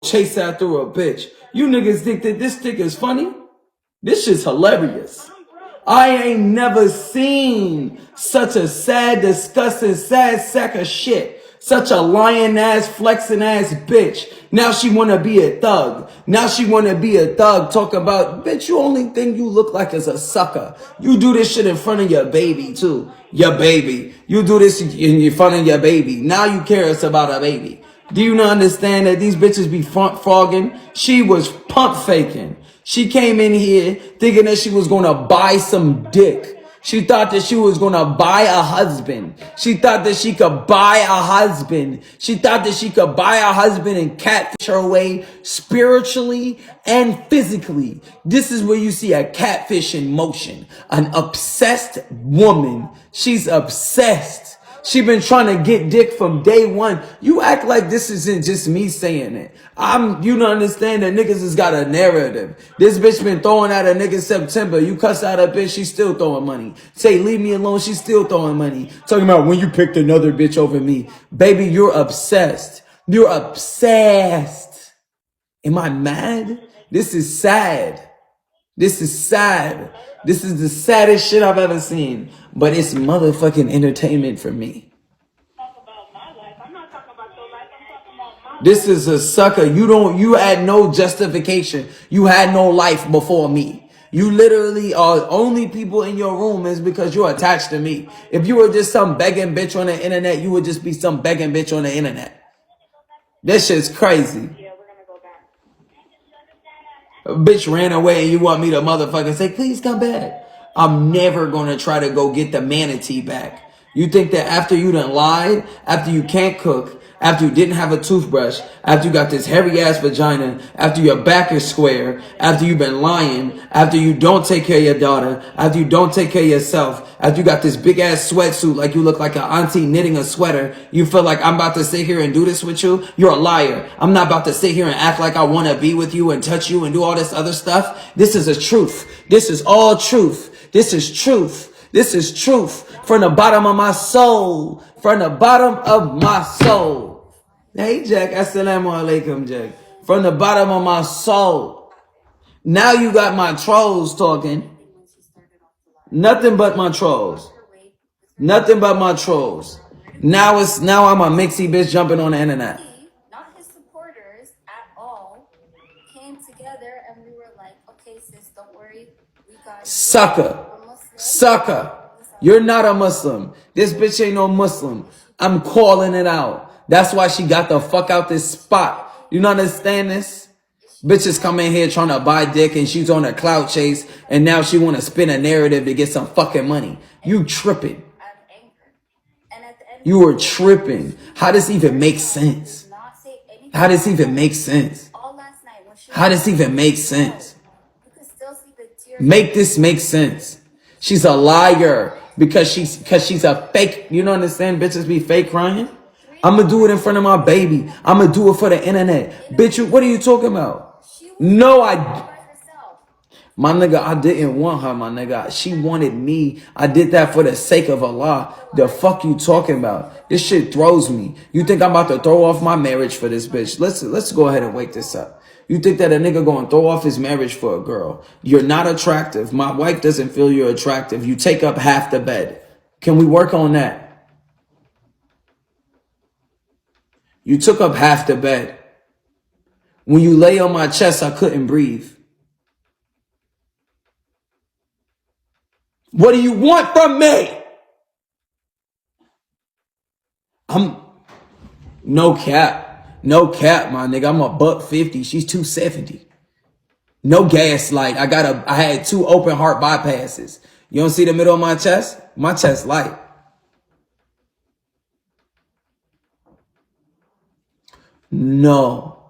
chase after a bitch. You niggas think that this stick is funny? This shit's hilarious. I ain't never seen such a sad, disgusting, sad sack of shit. Such a lying ass, flexing ass bitch. Now she wanna be a thug. Now she wanna be a thug. Talk about, bitch, you only thing you look like is a sucker. You do this shit in front of your baby too. Your baby. You do this in front of your baby. Now you care it's about a baby. Do you not understand that these bitches be front frogging? She was pump faking. She came in here thinking that she was gonna buy some dick. She thought that she was gonna buy a husband. She thought that she could buy a husband. She thought that she could buy a husband and catfish her way spiritually and physically. This is where you see a catfish in motion. An obsessed woman. She's obsessed. She been trying to get dick from day one. You act like this isn't just me saying it. You don't understand that niggas has got a narrative. This bitch been throwing at a nigga September. You cuss out a bitch, she's still throwing money. Say, leave me alone, she's still throwing money. Talking about when you picked another bitch over me. Baby, you're obsessed. You're obsessed. Am I mad? This is sad. This is sad. This is the saddest shit I've ever seen. But it's motherfucking entertainment for me. This is a sucker. You had no justification. You had no life before me. You literally are only people in your room is because you're attached to me. If you were just some begging bitch on the internet, you would just be some begging bitch on the internet. This shit's crazy. A bitch ran away and you want me to motherfucking say, please come back. I'm never going to try to go get the manatee back. You think that after you done lied, after you can't cook, after you didn't have a toothbrush, after you got this hairy ass vagina, after your back is square, after you've been lying, after you don't take care of your daughter, after you don't take care of yourself, after you got this big ass sweatsuit like you look like an auntie knitting a sweater, you feel like I'm about to sit here and do this with you? You're a liar. I'm not about to sit here and act like I want to be with you and touch you and do all this other stuff. This is a truth. This is all truth. This is truth. This is truth from the bottom of my soul. From the bottom of my soul. Hey, Jack. Assalamu alaikum, Jack. From the bottom of my soul. Now you got my trolls talking. Nothing but my trolls. Nothing but my trolls. Now I'm a mixy bitch jumping on the internet. Not his supporters at all came together and we were like, okay, sis, don't worry. We got you. Sucker. Sucker. You're not a Muslim. This bitch ain't no Muslim. I'm calling it out. That's why she got the fuck out this spot. You don't understand this? Bitches come in here trying to buy dick and she's on a clout chase and now she want to spin a narrative to get some fucking money. You tripping. You were tripping. How does this even make sense? How does this even make sense? How does this even make sense? Make this make sense. She's a liar because she's a fake. You don't understand? Bitches be fake crying. I'm going to do it in front of my baby. I'm going to do it for the internet. Bitch, what are you talking about? No, my nigga, I didn't want her, my nigga. She wanted me. I did that for the sake of Allah. The fuck you talking about? This shit throws me. You think I'm about to throw off my marriage for this bitch? Let's go ahead and wake this up. You think that a nigga going to throw off his marriage for a girl? You're not attractive. My wife doesn't feel you're attractive. You take up half the bed. Can we work on that? You took up half the bed. When you lay on my chest, I couldn't breathe. What do you want from me? No cap. No cap, my nigga. I'm a $150. She's 270. No gaslight. I had 2 open heart bypasses. You don't see the middle of my chest? My chest light. No.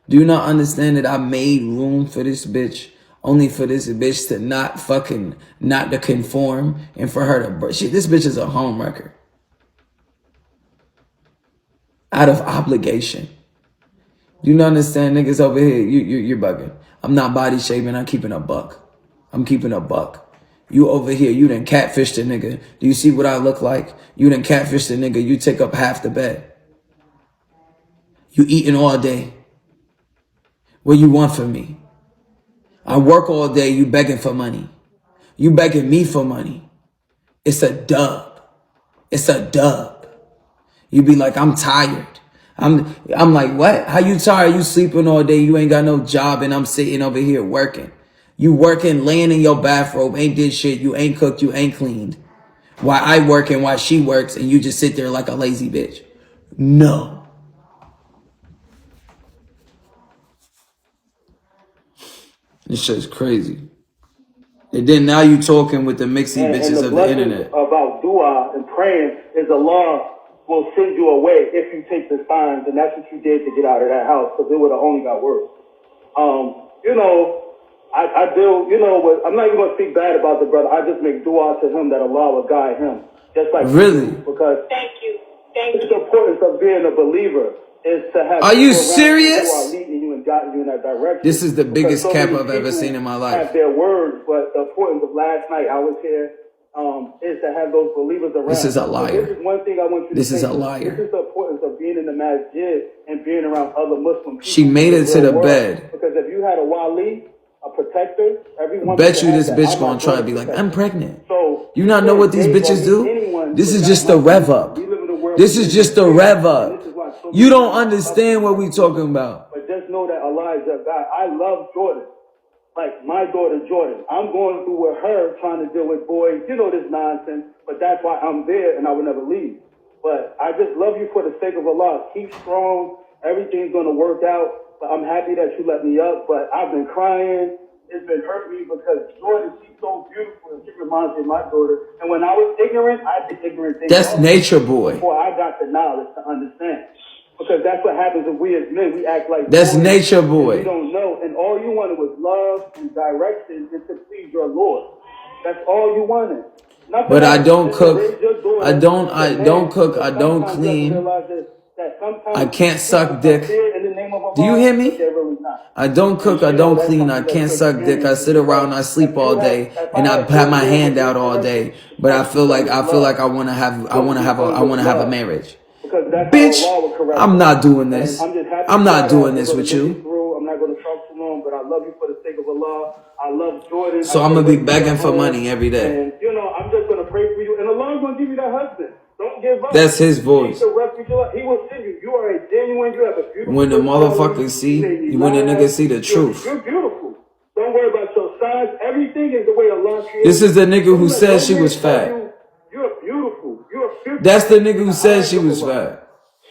Do you not understand that I made room for this bitch? Only for this bitch to not to conform and for her to, this bitch is a homewrecker. Out of obligation. Do you not understand, niggas over here? You're bugging. I'm not body shaming. I'm keeping a buck. I'm keeping a buck. You over here, you done catfished a nigga. Do you see what I look like? You done catfished a nigga. You take up half the bed. You eating all day. What you want from me? I work all day, you begging for money. You begging me for money. It's a dub. It's a dub. You be like, I'm tired. I'm like, what? How you tired? You sleeping all day, you ain't got no job, and I'm sitting over here working. You working, laying in your bathrobe, ain't did shit, you ain't cooked, you ain't cleaned. While I work and while she works, and you just sit there like a lazy bitch. No. This shit's crazy. And then now you talking with the mixy bitches of the internet. About dua and praying is Allah will send you away if you take the signs, and that's what you did to get out of that house, because it would have only got worse. You know, I do, you know, I'm not even going to speak bad about the brother. I just make dua to him that Allah will guide him. Just like really? Because thank you. The importance of being a believer is to have. Are you serious? Who are leading you and guiding you in that direction. This is the biggest cap I've ever seen in my life. Have their words, but the importance of last night I was here is to have those believers around. This is a liar. This is one thing I want you to This is a liar. This is the importance of being in the masjid and being around other Muslim people. She made it to the bed. Because if you had a wali, a protector, everyone. Bet you this bitch gonna try to be like, I'm pregnant. So you not know what these bitches do? This is just a rev up. This is just a rev up. You don't understand what we talking about. But just know that Allah is your God. I love Jordan. Like my daughter Jordan. I'm going through with her trying to deal with boys. You know this nonsense. But that's why I'm there and I will never leave. But I just love you for the sake of Allah. Keep strong. Everything's going to work out. But I'm happy that you let me up. But I've been crying. It's been hurting me because Jordan, she's so beautiful and she reminds me of my daughter. And when I was ignorant, I did ignorant things. That's nature boy. Before I got the knowledge to understand. Because that's what happens if we as men, we act like that's nature boy. We don't know. And all you wanted was love and direction and to please your Lord. That's all you wanted. Nothing but else. I don't cook. I don't cook. I don't clean. I can't suck dick. Do you hear me? I don't cook. I don't clean. I can't suck dick. I sit around. I sleep all day, and I have my hand out all day. But I feel like I want to have a marriage. Bitch, I'm not doing this. I'm not doing this with you. I'm not going to talk too long, but I love you for the sake of Allah. I love Jordan. So I'm going to be begging for money every day. And, you know, I'm just going to pray for you. And Allah's going to give you that husband. Don't give up. That's his voice. He will send you. You are a genuine, you have a beautiful. When the motherfuckers see, when the niggas see the truth. You're beautiful. Don't worry about your size. Everything is the way Allah created. This is the nigga who said she was fat. You're beautiful. You're beautiful. That's the nigga who said she was fat.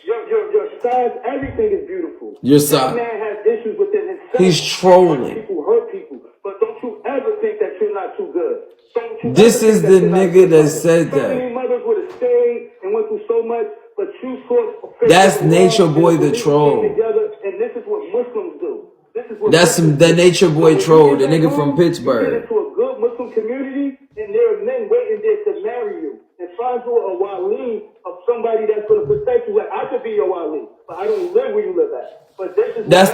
Your size, everything is beautiful. Your size. That man has issues within himself. He's trolling. People hurt people. But don't you ever think that you're not too good. This is the nigga that said that. So many mothers would have stayed and went through so much, but you saw. That's Nature Boy the troll. Together, and this is what Muslims do. That's the Nature Boy troll, the nigga from Pittsburgh. You get into a good Muslim community, and there are men waiting there to marry you and find you a wali of somebody that's going to protect you. Like I could be your wali, but I don't live where you live at. But this is that's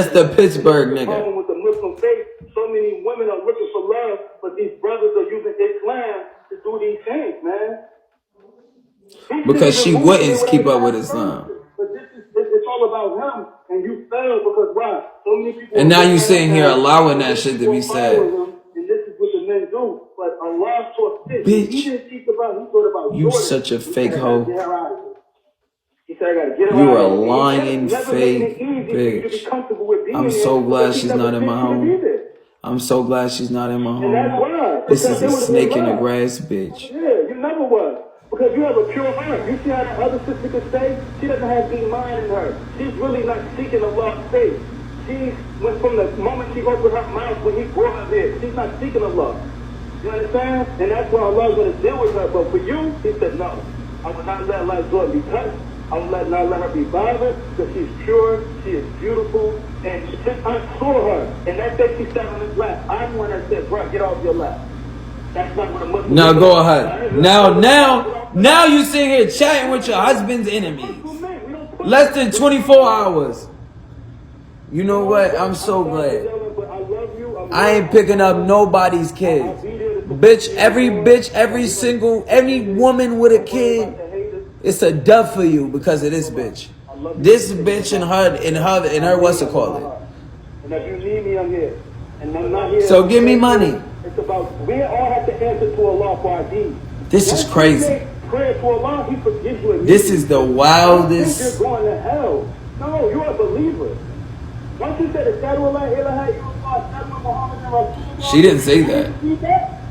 the Pittsburgh nigga. The problem with the Muslim faith, so many women are looking for love, but these brothers are using Islam to do these things, man. Because she wouldn't keep up with Islam. But it's all about him, and you fail because why? So many people. And now you sitting here allowing that shit to be said. And this is what the men do. But Allah saw fit. Bitch, he thought about you Jordan. Such a fake hoe. He said, I gotta get her you out a of here. lying fake bitch. I'm so glad she's not in my home. I'm so glad she's not in my home. This is a snake in the grass, bitch. Yeah, you never was. Because you have a pure heart. You see how that other sister could say? She doesn't have iman in her. She's really not seeking Allah's faith. She went from the moment she opened her mouth when he brought her there. She's not seeking Allah. You understand? And that's why Allah's going to deal with her. But for you, he said, no. I will not let Allah's daughter be touched. I will not let her be bothered because she's pure, she is beautiful, and I saw her. And that day she sat on his lap. I'm the one that said, bro, get off your lap. That's not what a Muslim. Now go ahead. Now you sitting here chatting with your husband's enemies. Less than 24 hours. You know what? I'm so glad. I ain't picking up nobody's kids. Every woman with a kid, it's a dub for you because of this bitch. This bitch and her what's it called? And if you need me, I'm here. And I'm not here. So give me money. It's about, we all have to answer to Allah for our deeds. This is crazy. Prayer to Allah, He forgives you. This is the wildest. You're going to hell. No, you're a believer. Once you said, She didn't say that.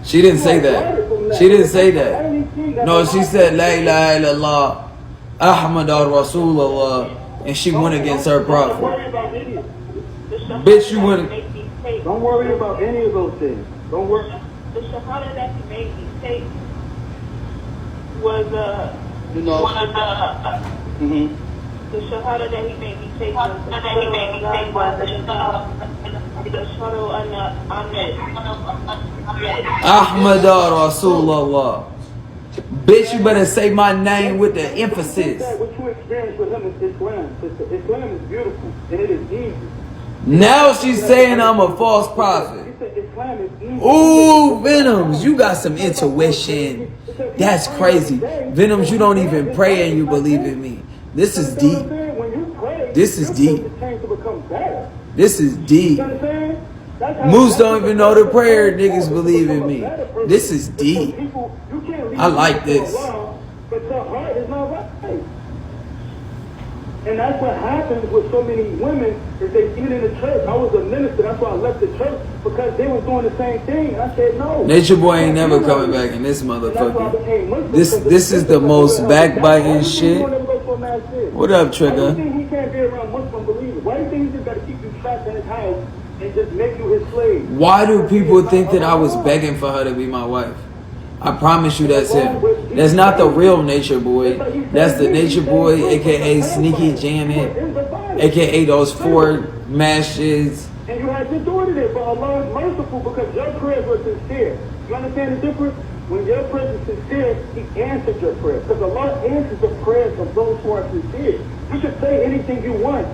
She didn't say that. She didn't say that. No, she said, La ilaha illallah, Ahmad Rasulullah, and she went against her prophet. Bitch, you went. Don't worry about any of those things. Don't worry. The shahada that he made me take was You know. the shahada that he made me take was the Ahmad Rasulullah. Bitch, you better say my name with the emphasis. What you experience with him is Islam. Islam is beautiful and it is easy. Now she's saying I'm a false prophet. Islam is easy. Ooh, Venoms, you got some intuition. That's crazy. Venoms, you don't even pray and you believe in me. This is deep. This is deep. This is deep. Moose don't even know the prayer. Niggas believe in me. This is deep. I like this. But your heart is not right. And that's what happens with so many women is they get in the church. I was a minister, that's why I left the church, because they was doing the same thing. And I said no. Nature Boy ain't never coming back in this motherfucker. This is the most backbiting shit. What up, Trigger? Why do you think he can't be around Muslim believers? Why do you think he just got to keep you trapped in his house and just make you his slave? Why do people think that I was begging for her to be my wife? I promise you that's him. That's not the real Nature Boy. That's the Nature Boy, aka Sneaky Janet, aka those 4 mashes. And you had to do it today, but Allah is merciful because your prayers were sincere. You understand the difference? When your prayers are sincere, He answered your prayer. Because Allah answers the prayers of those who are sincere. You should say anything you want.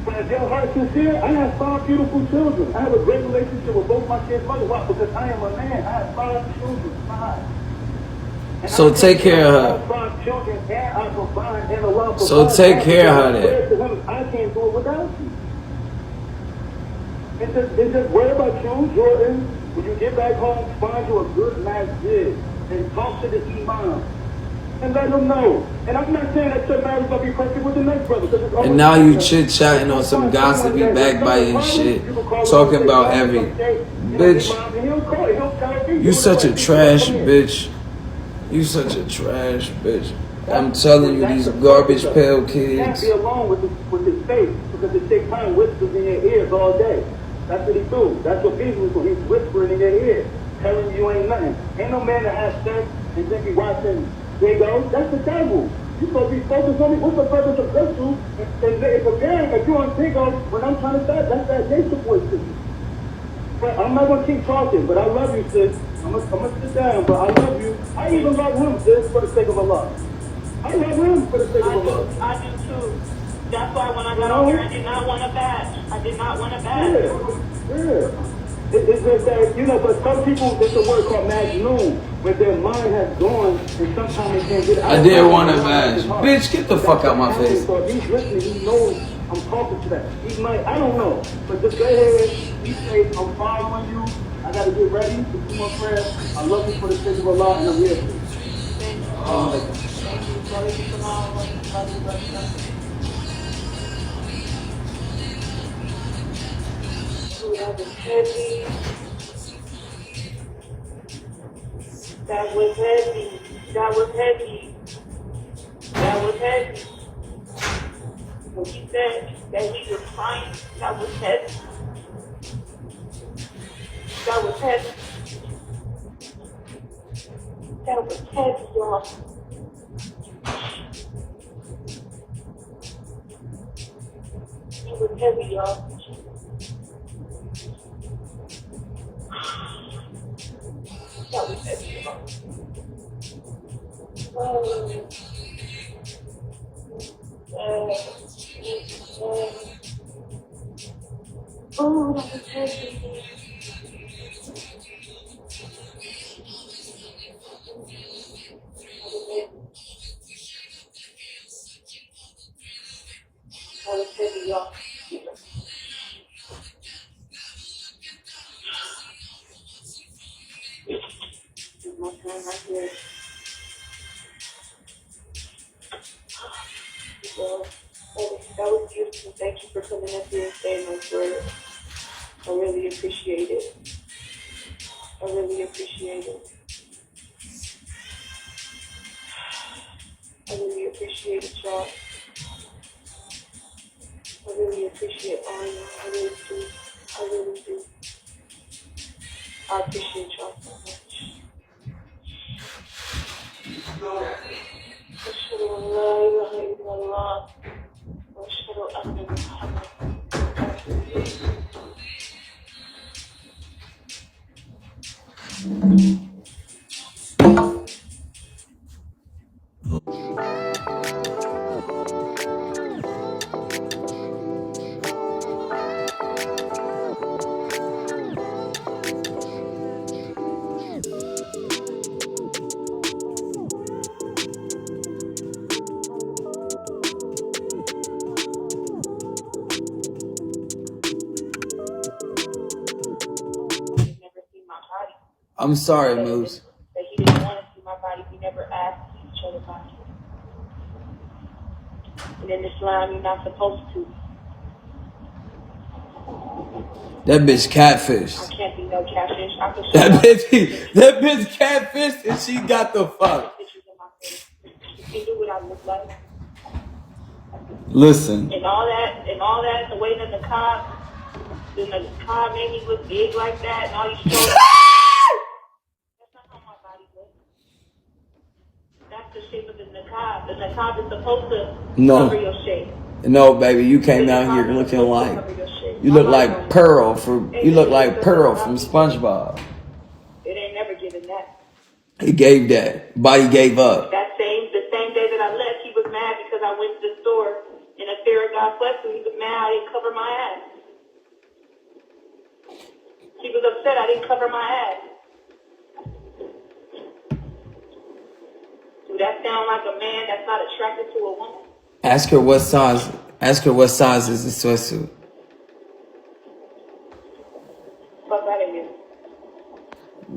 But if your heart is sincere, I have 5 beautiful children. I have a great relationship with both my kids' mother. Why? Because I am a man. I have 5 children. 5. So take care of her. So take care of her then. I can't do it without you. It's just worry about you, Jordan. When you get back home, find you a good masjid and talk to the imam and let them know. And I'm not saying that your marriage will be perfect with the next brother. And now you chit-chatting on some gossipy backbiting shit, talking about every bitch. You such a trash bitch. You such a trash bitch. I'm telling you, these garbage pail kids. You can't be alone with his face because it takes time whispers in your ears all day. That's what he do. That's what business do. He's whispering in your ear, telling you ain't nothing. Ain't no man that has sex and think he watching bigo. That's the devil. You supposed to be focused on me. What's the purpose of this dude? And if a gang, if you're on bigo, when I'm trying to start, that's that Nature Boy system. But I'm not gonna keep talking. But I love you, sis. I'm gonna sit down. But I love you. I even love him, sis, for the sake of Allah. I love him for the sake of Allah. I do too. That's why when I got on here, I did not want a badge. I did not want a badge. Yeah. It's just that, but some people, there's a word called majnoon, where their mind has gone, and sometimes they can't get it out. I did want a badge. Bitch, get the fuck out my face. So if he's listening, he knows I'm talking to that. He might, I don't know, but just go ahead, he says, I'm following you, I gotta get ready to do my prayer. I love you for the sake of Allah, and I'm here for you. Thank you. That was heavy. That was heavy. That was heavy. That was heavy. When he said that he was crying, that was heavy. That was heavy. That was heavy, y'all. It was heavy, y'all. That was heavy, y'all. Oh, that was heavy. That was heavy, y'all. my friend right here. Well, that was beautiful. Thank you for coming up here and saying those words. I really appreciate it. I really appreciate it. I really appreciate it, y'all. I really appreciate all y'all. I really do. I really do. I appreciate y'all so much. أشهد أن لا إله إلا الله وأشهد أن محمدا رسول الله. Never seen my body. I'm sorry, Moose. That he didn't want to see my body. We never asked each other about it. And in Islam, you're not supposed to. That bitch catfish. I can't be no catfish. I can show That bitch catfish and she got the fuck. pictures of my face. You can do what I look like. Listen. And all that, the way that the car made me look big like that, and all you showed. That's not how my body looks. That's the shape of the niqab. The niqab is supposed to cover your shape. No, baby, you came down here looking like you look like Pearl from SpongeBob. It ain't never given that. He gave that. Body gave up. The same day that I left, he was mad because I went to the store in a Farragut sweatsuit. He was mad I didn't cover my ass. He was upset I didn't cover my ass. Do that sound like a man that's not attracted to a woman? Ask her what size. Ask her what size is the sweatsuit. Fuck out of here.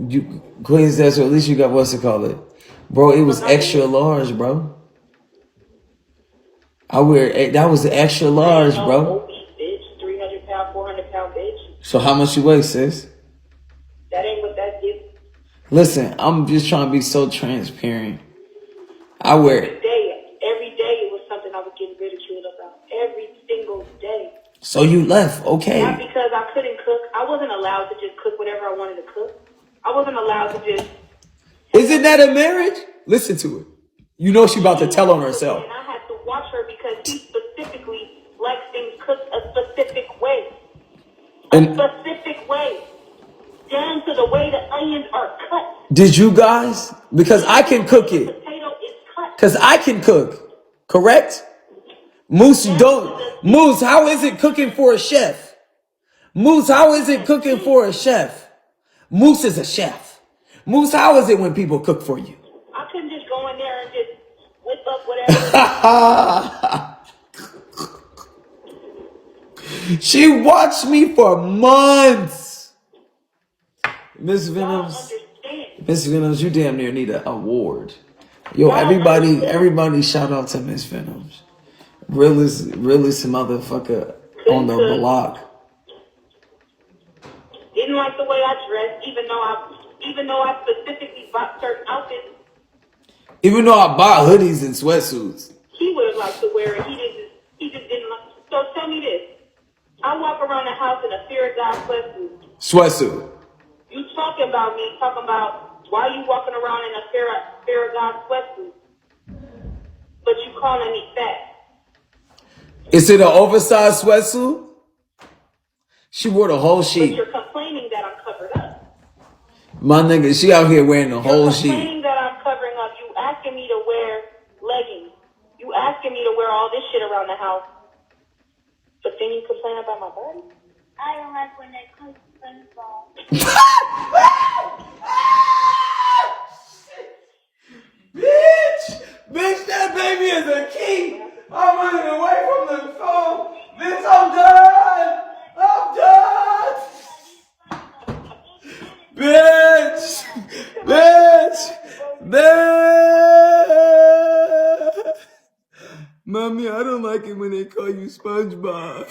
You Queen's Desert. At least you got what's it called? Bro, it was extra large, bro. That was extra large, bro. Obese bitch, 300 pound, 400 pound bitch. So how much you weigh, sis? That ain't what that is. Listen, I'm just trying to be so transparent. Every day it was something I was getting ridiculed about. Every single day. So you left, okay. Not because I couldn't cook. I wasn't allowed to just cook whatever I wanted to cook. I wasn't allowed to just... Isn't that a marriage? Listen to it. You know she about to tell on herself. And I had to watch her because she specifically likes things cooked a specific way. Specific way. Down to the way the onions are cut. Did you guys? Because I can cook it. Potato is cut. Because I can cook. Correct? Moose, you don't. Moose, how is it cooking for a chef? Moose, how is it cooking for a chef? Moose is a chef. Moose, how is it when people cook for you? I couldn't just go in there and just whip up whatever. She watched me for months. Miss Venoms, you damn near need an award. Yo, everybody shout out to Miss Venoms. Realest motherfucker on the block. Didn't like the way I dressed, even though I specifically bought certain outfits. Even though I bought hoodies and sweatsuits. He would have liked to wear it. He just didn't like. So tell me this. I walk around the house in a Farragut Sweatsuit. You talking about me, talking about why you walking around in a Farragut sweatsuit, but you calling me fat. Is it an oversized sweatsuit? She wore the whole sheet. But you're complaining that I'm covered up. My nigga, she out here wearing the whole sheet. You're complaining that I'm covering up. You asking me to wear leggings. You asking me to wear all this shit around the house. But then you complain about my body? I don't like when they cook SpongeBob. Bitch, that baby is a key. I'm running away from the phone. Bitch, I'm done. Bitch. call you SpongeBob.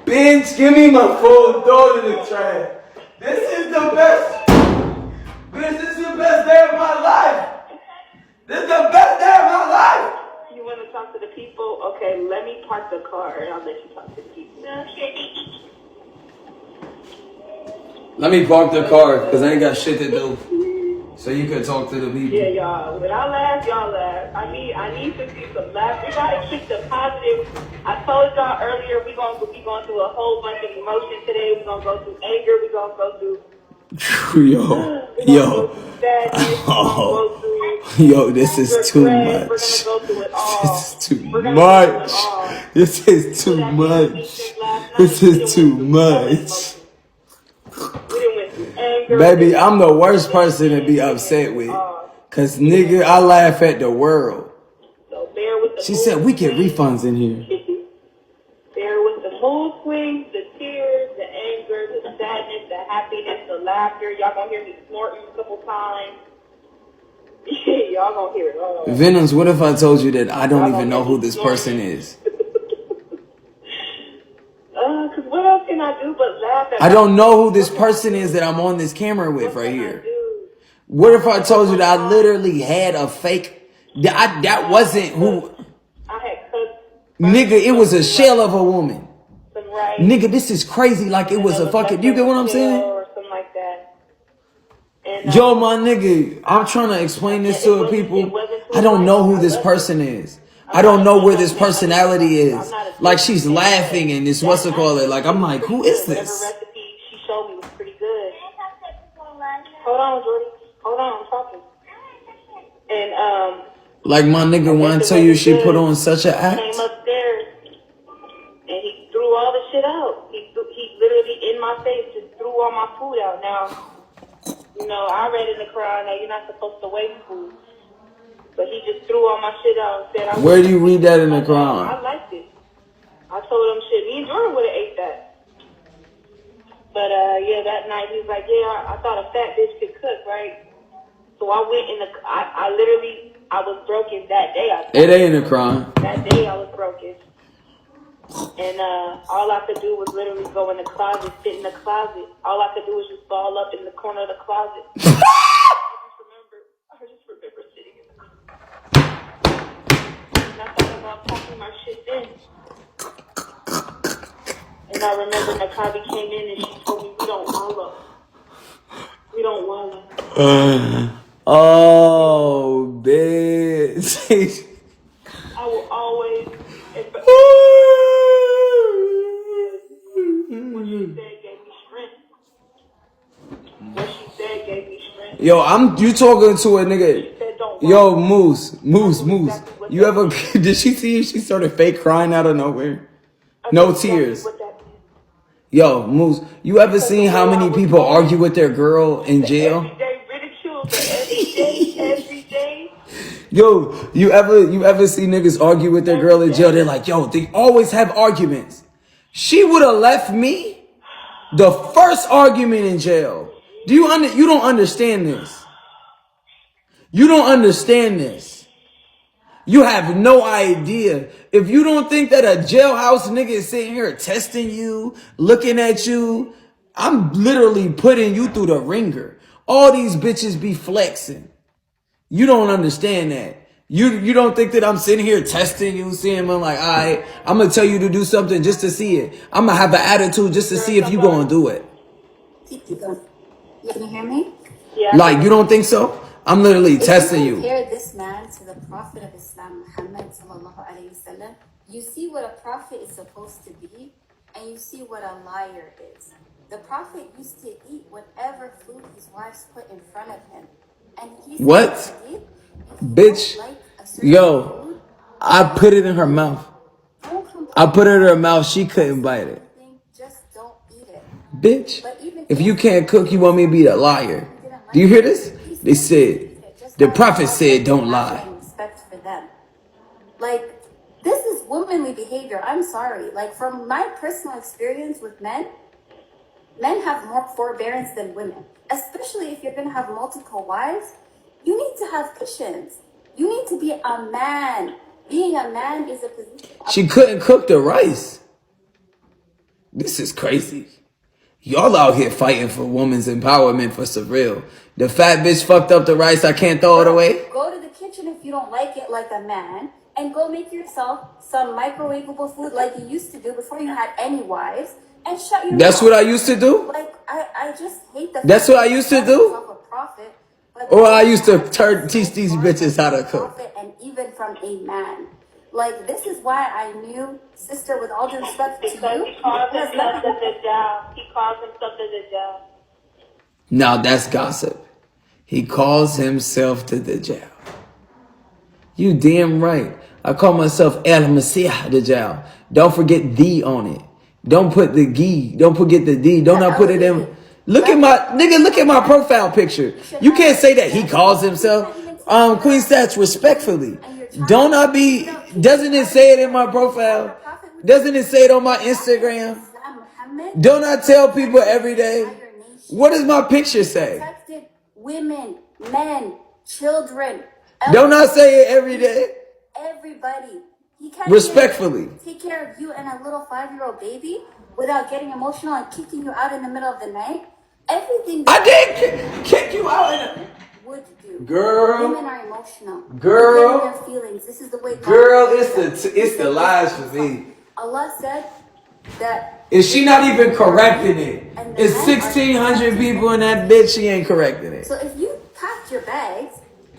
Bitch, give me my phone, throw it in the trash. This is the best. Bitch, this is the best day of my life. This is the best day of my life. You want to talk to the people? Okay, let me park the car and I'll let you talk to the people. Let me park the car, because I ain't got shit to do. So you can talk to the people. Yeah, y'all. When I laugh, y'all laugh. I need to see some laugh. We gotta keep the positive. I told y'all earlier we gonna be going through a whole bunch of emotion today. We're gonna go through anger. We're gonna go through Yo, this is too much. This is too much. This is too much. This is too much. Baby, I'm the worst person to be upset with. Cause nigga, I laugh at the world. She said we get refunds in here. Bear with the mood swings, the tears, the anger, the sadness, the happiness, the laughter. Y'all gonna hear me snorting a couple times. Y'all gonna hear it all. Venoms, what if I told you that I don't even know who this person is? Cause what else can I do but laugh at? I don't know who this person is that I'm on this camera with right here. What if I told you that I literally had a fake? That wasn't who. I had cooked. Nigga, it was a shell of a woman. Some rice. Nigga, this is crazy. Like it was a fucking. You get what I'm saying? Or something like that. And, Yo, my nigga, I'm trying to explain this to the people. I don't know who this person is. I don't know where this personality is. Like she's laughing and this what's it called it. Like I'm like, who is this? Whatever recipe she showed me was pretty good. Hold on, Jordy. Hold on, I'm talking. And like my nigga want to tell you she put on such an act. Came upstairs and he threw all the shit out. He literally in my face just threw all my food out. Now, you know, I read in the Quran that you're not supposed to waste food. But he just threw all my shit out and said, where do you read that in the Quran? I liked it. I told him shit. Me and Jordan would have ate that. But yeah, that night he was like, yeah, I thought a fat bitch could cook, right? So I went in the, I was broken that day. It ain't in the Quran. That day I was broken. And all I could do was literally go in the closet, sit in the closet. All I could do was just ball up in the corner of the closet. I just remember sitting in the closet. And I thought about packing my shit in. And I remember Nakabi came in and she told me, we don't wallow. We don't wallow. Oh, bitch. I will always. What she said gave me strength. What she said gave me strength. Yo, you talking to a nigga. Yo, Moose. You ever, did she see you? She started fake crying out of nowhere. No tears. Yo, Moose, you ever seen how many people argue with their girl in jail? Everyday ridicule, every day. Yo, you ever see niggas argue with their girl in jail? They're like, yo, they always have arguments. She would have left me the first argument in jail. You don't understand this. You don't understand this. You have no idea. If you don't think that a jailhouse nigga is sitting here testing you, looking at you, I'm literally putting you through the ringer. All these bitches be flexing. You don't understand that. You don't think that I'm sitting here testing you, seeing I'm like, all right, I'm going to tell you to do something just to see it. I'm going to have an attitude just to see if you going to do it. Can you hear me? Yeah. Like, you don't think so? I'm literally testing you. Compare this man to the Prophet of Islam, Muhammad sallallahu alaihi wasallam. You see what a prophet is supposed to be, and you see what a liar is. The prophet used to eat whatever food his wives put in front of him, and he What? Bitch, yo, I put it in her mouth. I put it in her mouth. She couldn't bite it. Just don't eat it. Bitch, if you can't cook, you want me to be a liar. Do you hear this? They said, the prophet said, don't lie. Respect for them. Like, this is womanly behavior. I'm sorry. Like, from my personal experience with men have more forbearance than women. Especially if you're going to have multiple wives. You need to have patience. You need to be a man. Being a man is a position. She couldn't cook the rice. This is crazy. Y'all out here fighting for women's empowerment for surreal. The fat bitch fucked up the rice. I can't throw it away. Go to the kitchen if you don't like it like a man, and go make yourself some microwavable food like you used to do before you had any wives, and shut your That's mouth. what I used to do. Like, I just hate the That's fact what I that used to you call do? yourself a prophet, but Or I used to teach these bitches how to cook. prophet, and even from a man. Like, this is why I knew, sister, with all due respect to Because you, he calls because himself the Dajjal. He calls himself the Dajjal. Now that's gossip. He calls himself to the jail. You damn right. I call myself El Masih the jail. Don't forget the on it. Don't put the gi. Don't forget the D. Don't not put it in. Look at my nigga. Look at my profile picture. You can't say that he calls himself. Queen Stats, respectfully. Don't I be? Doesn't it say it in my profile? Doesn't it say it on my Instagram? Don't I tell people every day? What does my picture say? Protected women, men, children. Don't I say it every day? Everybody. He can't Respectfully. even take care of you and a little 5-year-old baby without getting emotional and kicking you out in the middle of the night. Everything I did kick you out in would do. Girl. Women are emotional. Girl. Women have feelings. This is the way. Girl, it's the lies for me. Allah said that. Is she not even correcting it? It's 1,600 people in that bitch. She ain't correcting it. So if you packed your bags,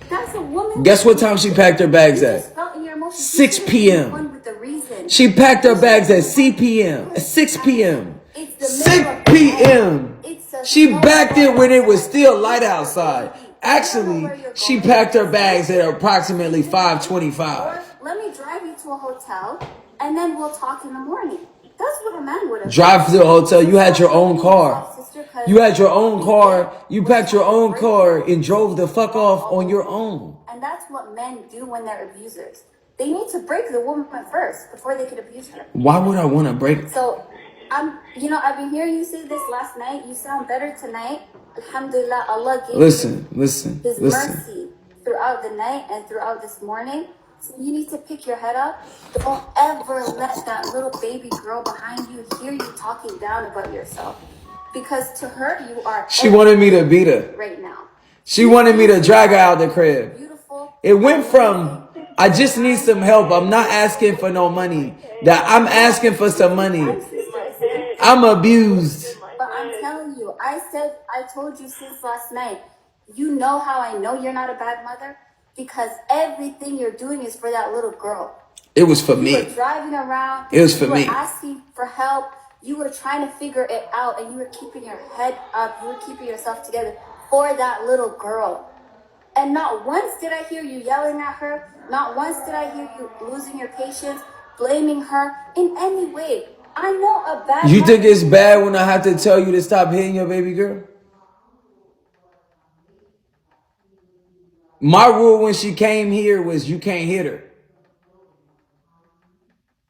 that's a woman. Guess what time she packed her bags You at? just felt in your emotions. 6 You p.m. one with the reason. She packed her bags at CPM. At 6 p.m. It's the 6 middle of the p.m. night. It's a She slow backed it when it was night. still light outside. Actually, she packed her bags at approximately 5:25. Or let me drive you to a hotel, and then we'll talk in the morning. That's what a man would have Drive to the hotel. You had your own car. You had your own car. You packed your own car and drove the fuck off on your own. And that's what men do when they're abusers. They need to break the woman first before they could abuse her. Why would I want to break? So, I've been hearing you say this last night. You sound better tonight. Alhamdulillah, Allah gave Listen. His mercy throughout the night and throughout this morning. So you need to pick your head up. Don't ever let that little baby girl behind you hear you talking down about yourself. Because to her, you are. She wanted me to beat her. Right now. She wanted me to drag her out the crib. Beautiful. It went from, I just need some help. I'm not asking for no money. That I'm asking for some money. I'm abused. But I'm telling you, I told you since last night, you know how I know you're not a bad mother? Because everything you're doing is for that little girl. It was for You me. were driving around. It was for you were me. asking for help. You were trying to figure it out, and you were keeping your head up. You were keeping yourself together for that little girl. And not once did I hear you yelling at her. Not once did I hear you losing your patience, blaming her in any way. I know a bad. You think it's bad when I have to tell you to stop hitting your baby girl? My rule when she came here was you can't hit her.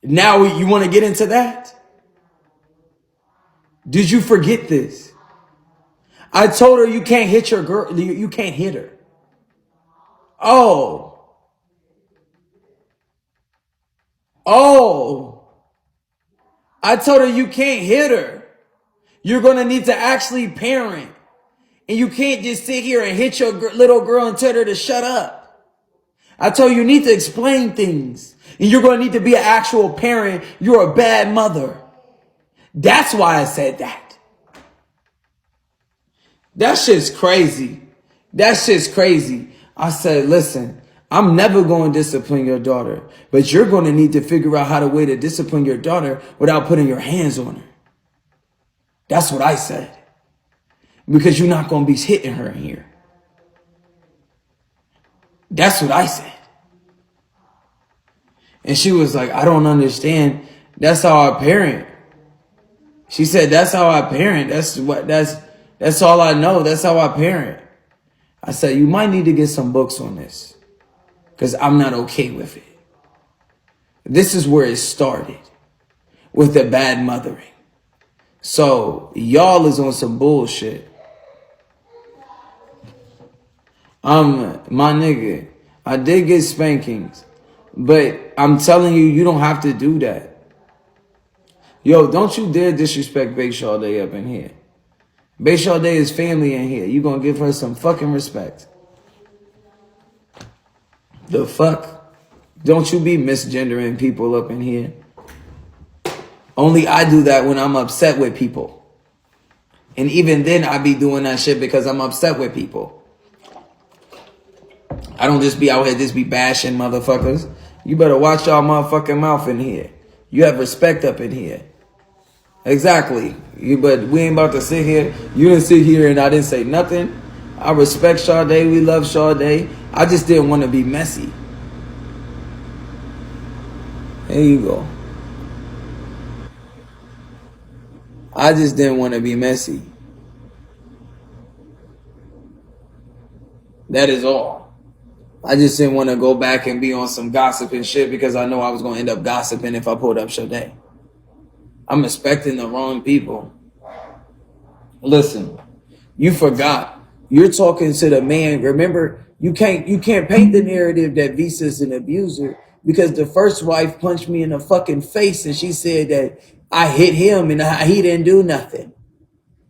Now you want to get into that? Did you forget this? I told her you can't hit your girl. You can't hit her. Oh. I told her you can't hit her. You're going to need to actually parent. And you can't just sit here and hit your little girl and tell her to shut up. I told you need to explain things. And you're going to need to be an actual parent. You're a bad mother. That's why I said that. That shit's crazy. That shit's crazy. I said, listen, I'm never going to discipline your daughter. But you're going to need to figure out how to way to discipline your daughter without putting your hands on her. That's what I said. Because you're not going to be hitting her in here. That's what I said. And she was like, I don't understand. That's how I parent. She said, that's how I parent. That's all I know. That's how I parent. I said, you might need to get some books on this. Because I'm not okay with it. This is where it started. With the bad mothering. So, y'all is on some bullshit. My nigga, I did get spankings. But I'm telling you, you don't have to do that. Yo, don't you dare disrespect Bayshaw Day up in here. Bayshaw Day is family in here. You gonna give her some fucking respect. The fuck? Don't you be misgendering people up in here. Only I do that when I'm upset with people. And even then I be doing that shit because I'm upset with people. I don't just be out here just be bashing motherfuckers. You better watch y'all motherfucking mouth in here. You have respect up in here. Exactly. But we ain't about to sit here. You didn't sit here and I didn't say nothing. I respect Sade. We love Sade. I just didn't want to be messy. There you go. I just didn't want to be messy. That is all. I just didn't want to go back and be on some gossiping shit because I know I was going to end up gossiping if I pulled up Sade. I'm expecting the wrong people. Listen, you forgot. You're talking to the man. Remember, you can't paint the narrative that Visa's an abuser because the first wife punched me in the fucking face and she said that I hit him and he didn't do nothing.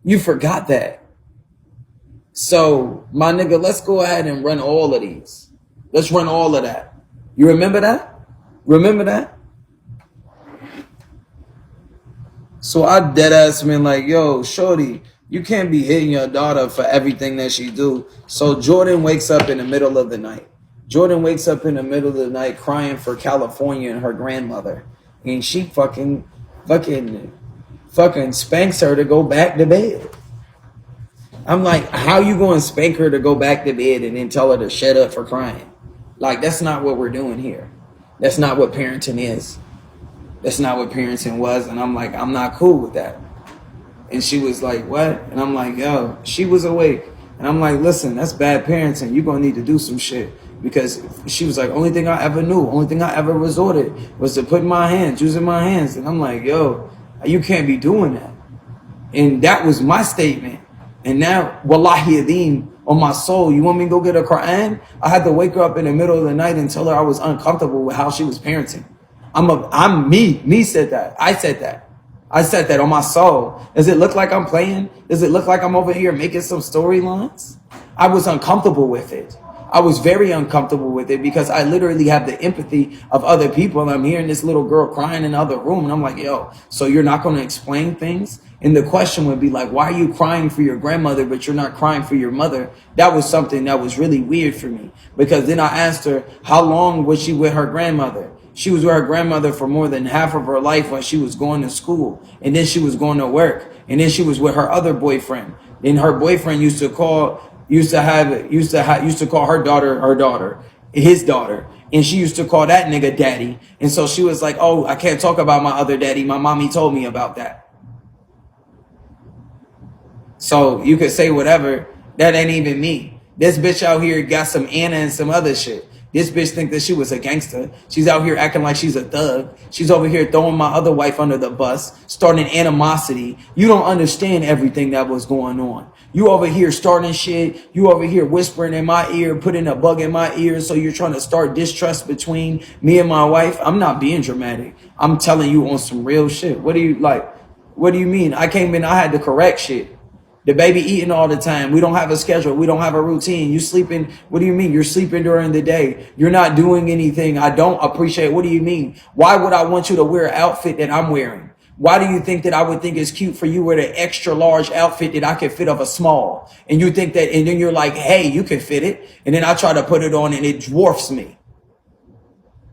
You forgot that. So, my nigga, let's go ahead and run all of these. Let's run all of that. You remember that? Remember that? So I dead ass been like, yo, shorty, you can't be hitting your daughter for everything that she do. So Jordan wakes up in the middle of the night. Jordan wakes up in the middle of the night crying for California and her grandmother. And she fucking spanks her to go back to bed. I'm like, how you going to spank her to go back to bed and then tell her to shut up for crying? Like, that's not what we're doing here. That's not what parenting is. That's not what parenting was. And I'm like, I'm not cool with that. And she was like, what? And I'm like, yo, she was awake. And I'm like, listen, that's bad parenting. You're going to need to do some shit. Because she was like, only thing I ever knew, only thing I ever resorted was to put my hands, using my hands. And I'm like, yo, you can't be doing that. And that was my statement. And now, wallahi adeem, on my soul, you want me to go get a Quran? I had to wake her up in the middle of the night and tell her I was uncomfortable with how she was parenting. Me said that. I said that. I said that on my soul. Does it look like I'm playing? Does it look like I'm over here making some storylines? I was uncomfortable with it. I was very uncomfortable with it because I literally have the empathy of other people. And I'm hearing this little girl crying in the other room. And I'm like, yo, so you're not going to explain things? And the question would be like, why are you crying for your grandmother, but you're not crying for your mother? That was something that was really weird for me. Because then I asked her, how long was she with her grandmother? She was with her grandmother for more than half of her life when she was going to school. And then she was going to work. And then she was with her other boyfriend. And her boyfriend used to call her daughter, his daughter. And she used to call that nigga daddy. And so she was like, oh, I can't talk about my other daddy. My mommy told me about that. So you could say whatever. That ain't even me. This bitch out here got some Anna and some other shit. This bitch think that she was a gangster. She's out here acting like she's a thug. She's over here throwing my other wife under the bus, starting animosity. You don't understand everything that was going on. You over here starting shit. You over here whispering in my ear, putting a bug in my ear. So you're trying to start distrust between me and my wife. I'm not being dramatic. I'm telling you on some real shit. What do you like? What do you mean? I came in, I had to correct shit. The baby eating all the time. We don't have a schedule. We don't have a routine. You sleeping. What do you mean? You're sleeping during the day. You're not doing anything. I don't appreciate. What do you mean? Why would I want you to wear an outfit that I'm wearing? Why do you think that I would think it's cute for you to wear the extra large outfit that I can fit of a small? And you think that, and then you're like, hey, you can fit it. And then I try to put it on and it dwarfs me.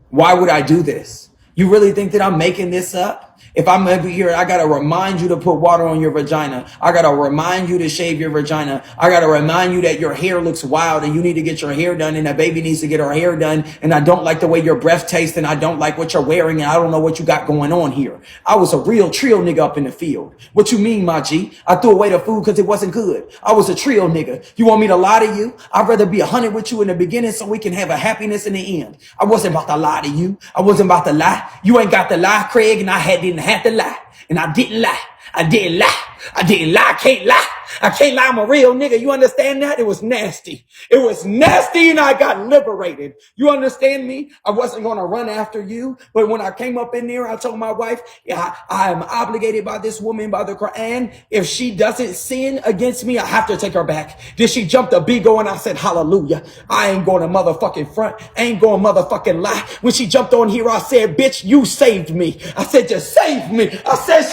Why would I do this? You really think that I'm making this up? If I'm over here, I got to remind you to put water on your vagina. I got to remind you to shave your vagina. I got to remind you that your hair looks wild and you need to get your hair done and that baby needs to get her hair done. And I don't like the way your breath tastes and I don't like what you're wearing and I don't know what you got going on here. I was a real trio nigga up in the field. What you mean, my G? I threw away the food because it wasn't good. I was a trio nigga. You want me to lie to you? I'd rather be 100 with you in the beginning so we can have a happiness in the end. I wasn't about to lie to you. I wasn't about to lie. You ain't got to lie, Craig, and I didn't have to lie. And I didn't lie. I didn't lie. I didn't lie. I can't lie. I can't lie. I'm a real nigga. You understand that? It was nasty. It was nasty and I got liberated. You understand me? I wasn't going to run after you. But when I came up in there, I told my wife, yeah, I am obligated by this woman, by the Quran. If she doesn't sin against me, I have to take her back. Then she jumped a bigo and I said, hallelujah. I ain't going to motherfucking front. I ain't going to motherfucking lie. When she jumped on here, I said, bitch, you saved me. I said, you saved me. I said,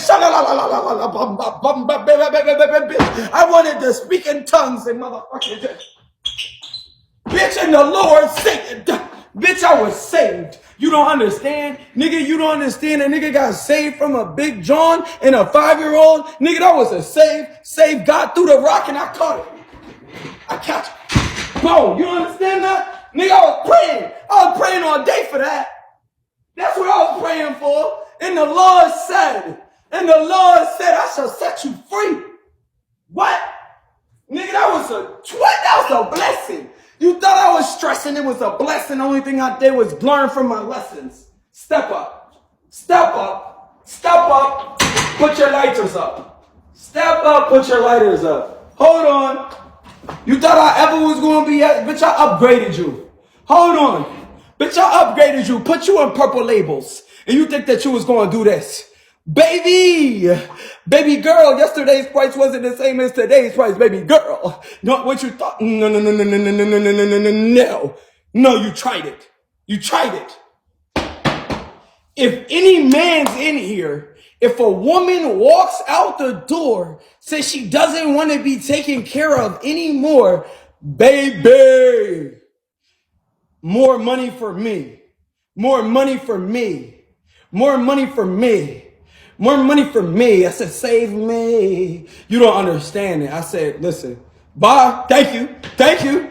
I wanted to speak in tongues and motherfucking bitch, and the Lord saved. Bitch, I was saved. You don't understand? Nigga, you don't understand. A nigga got saved from a Big John and a 5-year-old. Nigga, that was a save God through the rock and I caught it. I catch it. Bro, you understand that? Nigga, I was praying all day for that. That's what I was praying for. And the Lord said, I shall set you free. What? Nigga, that was a blessing. You thought I was stressing, it was a blessing. The only thing I did was learn from my lessons. Step up. Step up. Step up. Put your lighters up. Step up, put your lighters up. Hold on. You thought I ever was going to be, bitch, I upgraded you. Hold on. Bitch, I upgraded you, put you on purple labels. And you think that you was going to do this. Baby girl, yesterday's price wasn't the same as today's price, baby girl. Not what you thought. No, you tried it. You tried it. If any man's in here, if a woman walks out the door, says she doesn't want to be taken care of anymore, baby, more money for me. More money for me. More money for me. More money for me. I said, save me. You don't understand it. I said, listen, bye. Thank you. Thank you.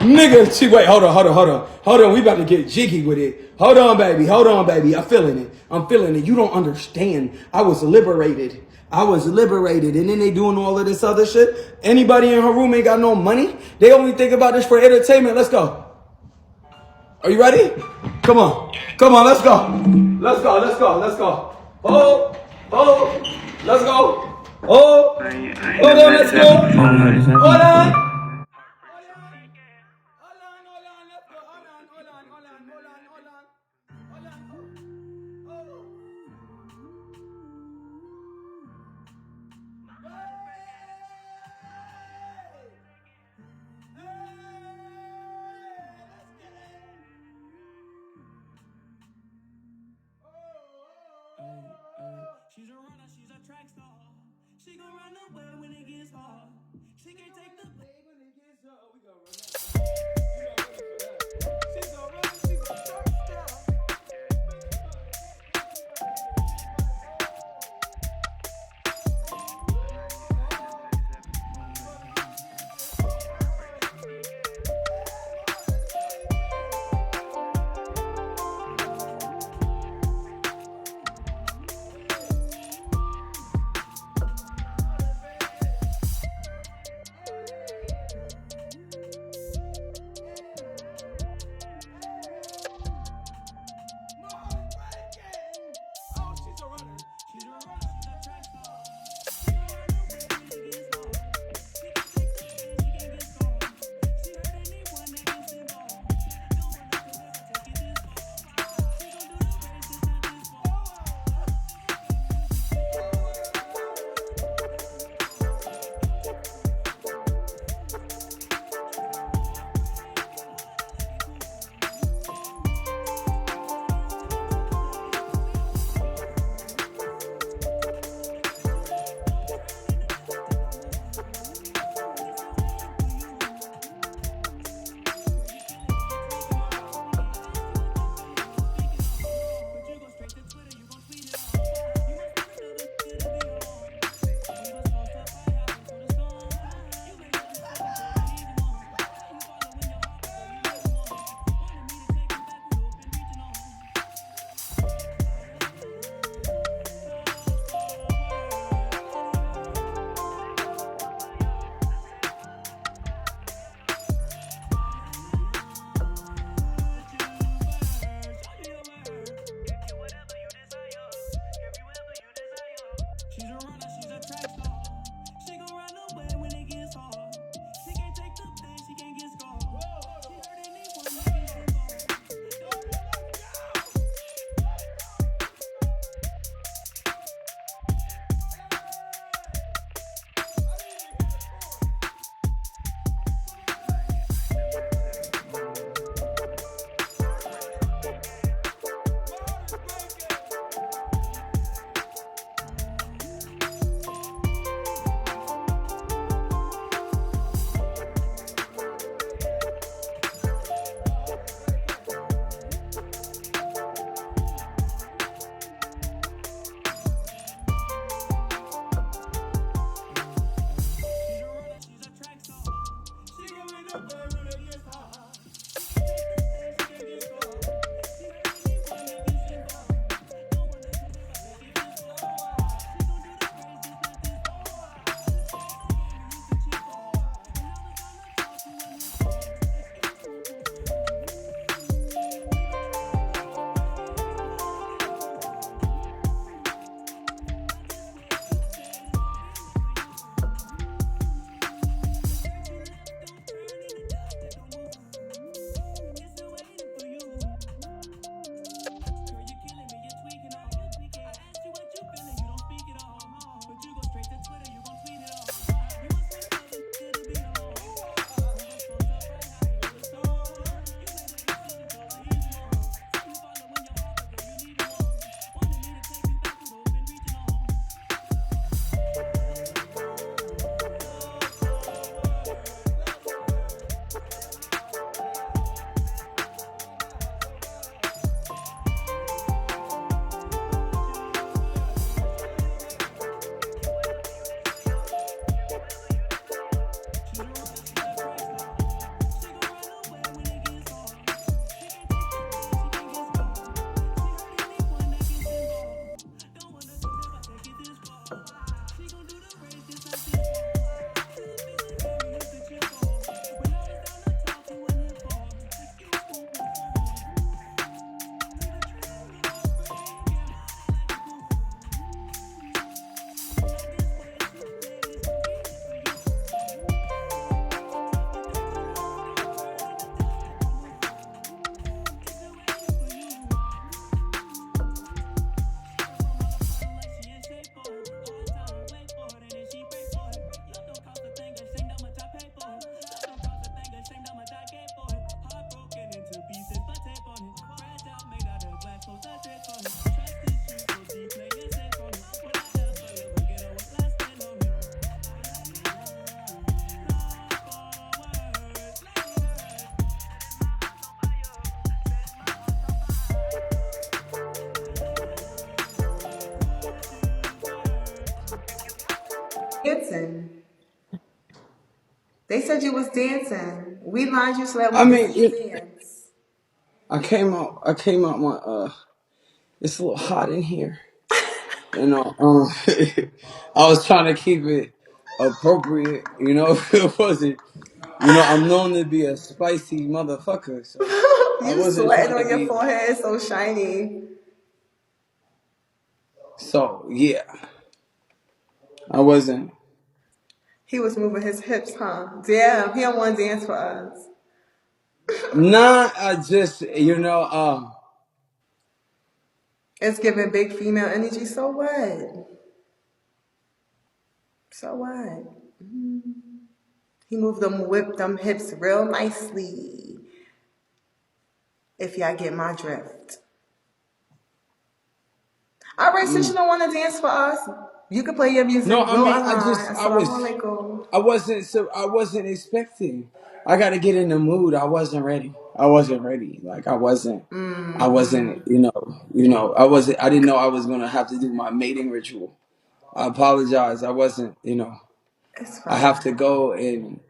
Nigga, wait, hold on. We about to get jiggy with it. Hold on, baby. I'm feeling it. You don't understand. I was liberated. And then they doing all of this other shit. Anybody in her room ain't got no money. They only think about this for entertainment. Let's go. Are you ready? Come on, let's go. Let's go. Oh, let's go. Oh, hold on, let's go. Hold on. She's a runner, she's a track star. She gon' run away when it gets hard. She can't take the blame when it gets hard. We gon' run that. She's a runner, she's a track star. They said you was dancing. We lined you so that we I could mean, see you dance. I came out. My. It's a little hot in here. You know. I was trying to keep it appropriate. You know, it wasn't. You know, I'm known to be a spicy motherfucker, so I You wasn't sweating trying to on your be. forehead, so shiny. So yeah, I wasn't. He was moving his hips, huh? Damn, he don't want to dance for us. Nah, I just It's giving big female energy. So what? So what? He moved them, whipped them hips real nicely. If y'all get my drift. All right, since you don't want to dance for us, you can play your music. No, I We'll mean, align. Assalamu alaikum. I wasn't expecting. I got to get in the mood. I wasn't ready. Like I wasn't. I wasn't. I didn't know I was gonna have to do my mating ritual. I apologize. I wasn't. It's I have to fine. go and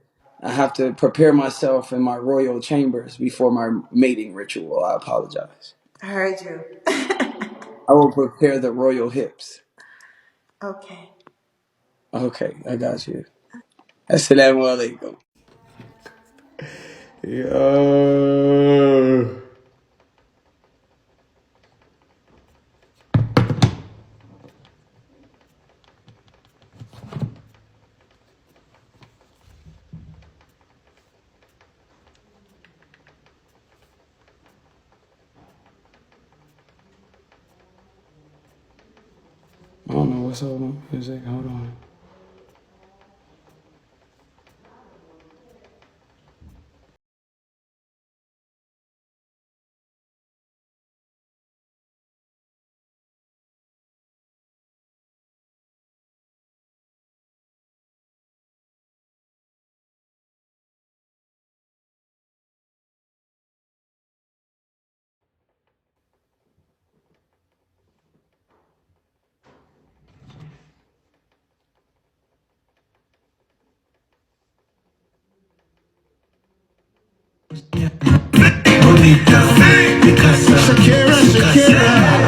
I have to prepare myself in my royal chambers before my mating ritual. I apologize. I heard you. I will prepare the royal hips. Okay. Okay, I got you. Assalamu alaikum. Yo. I don't know what's up with music. Hold on.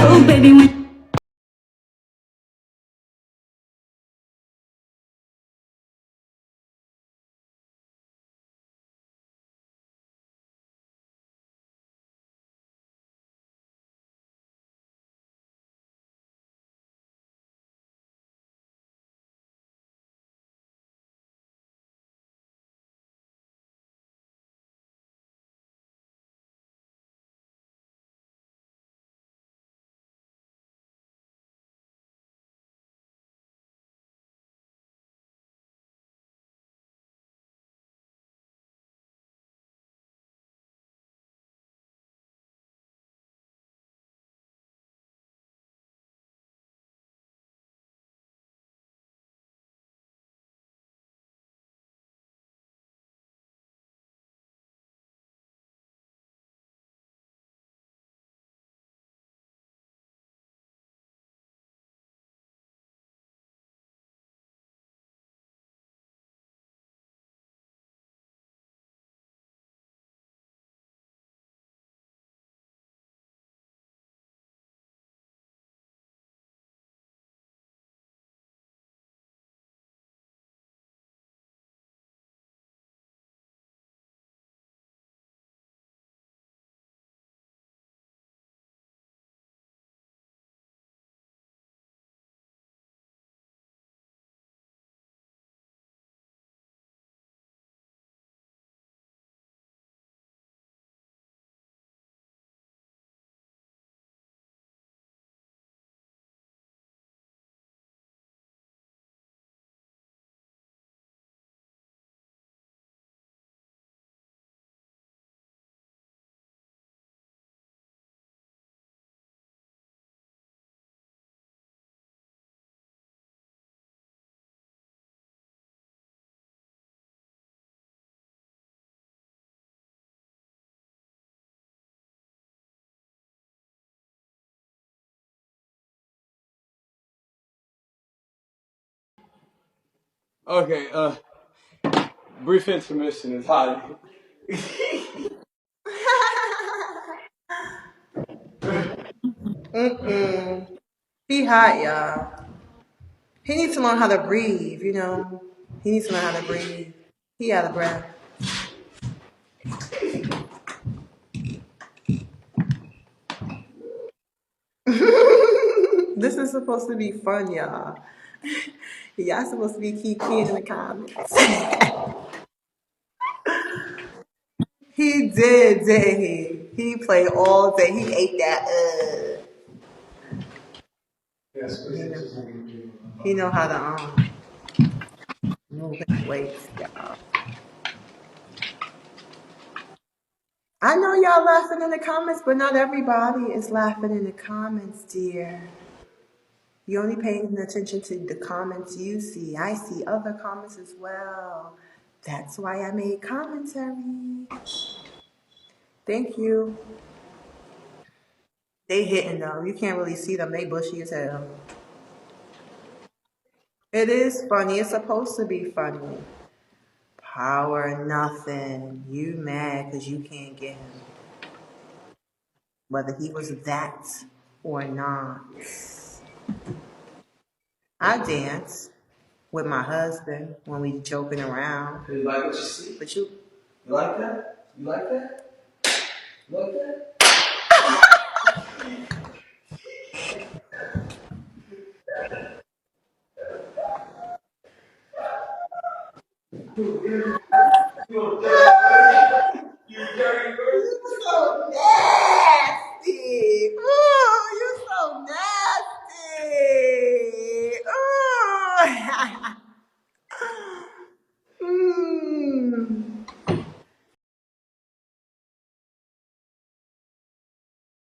Oh, baby, when Okay, Brief intermission is hot. He hot, y'all. He needs to learn how to breathe, you know. He needs to learn how to breathe. He out of breath. This is supposed to be fun, y'all. Y'all supposed to be keying in the comments. He did, didn't he? He played all day. He ate that. He know how to move his weights, y'all. I know y'all laughing in the comments, but not everybody is laughing in the comments, dear. You're only paying attention to the comments you see. I see other comments as well. That's why I made commentary. Thank you. They hitting though. You can't really see them. They bushy as hell. It is funny. It's supposed to be funny. Power nothing. You mad because you can't get him. Whether he was that or not. I dance with my husband when we joking around. You like what you see? But you You like that? You like that? You like that?